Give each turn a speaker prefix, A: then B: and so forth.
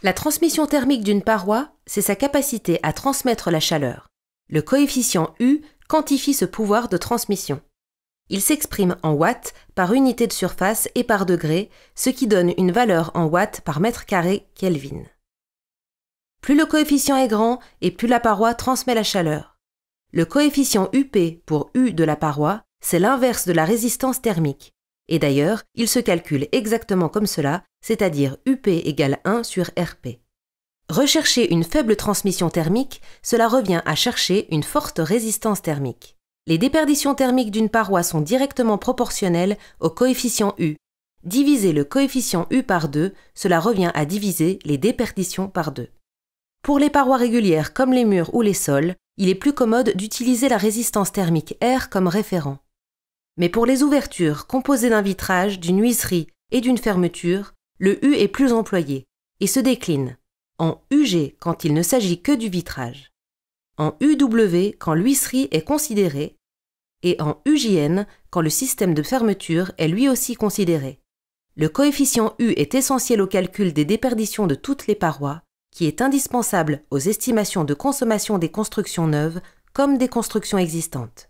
A: La transmission thermique d'une paroi, c'est sa capacité à transmettre la chaleur. Le coefficient U quantifie ce pouvoir de transmission. Il s'exprime en watts par unité de surface et par degré, ce qui donne une valeur en watts par mètre carré Kelvin. Plus le coefficient est grand et plus la paroi transmet la chaleur. Le coefficient UP pour U de la paroi, c'est l'inverse de la résistance thermique. Et d'ailleurs, il se calcule exactement comme cela, c'est-à-dire UP égale 1 sur RP. Rechercher une faible transmission thermique, cela revient à chercher une forte résistance thermique. Les déperditions thermiques d'une paroi sont directement proportionnelles au coefficient U. Diviser le coefficient U par 2, cela revient à diviser les déperditions par 2. Pour les parois régulières comme les murs ou les sols, il est plus commode d'utiliser la résistance thermique R comme référent. Mais pour les ouvertures composées d'un vitrage, d'une huisserie et d'une fermeture, le U est plus employé et se décline en UG quand il ne s'agit que du vitrage, en UW quand l'huisserie est considérée et en UJN quand le système de fermeture est lui aussi considéré. Le coefficient U est essentiel au calcul des déperditions de toutes les parois, qui est indispensable aux estimations de consommation des constructions neuves comme des constructions existantes.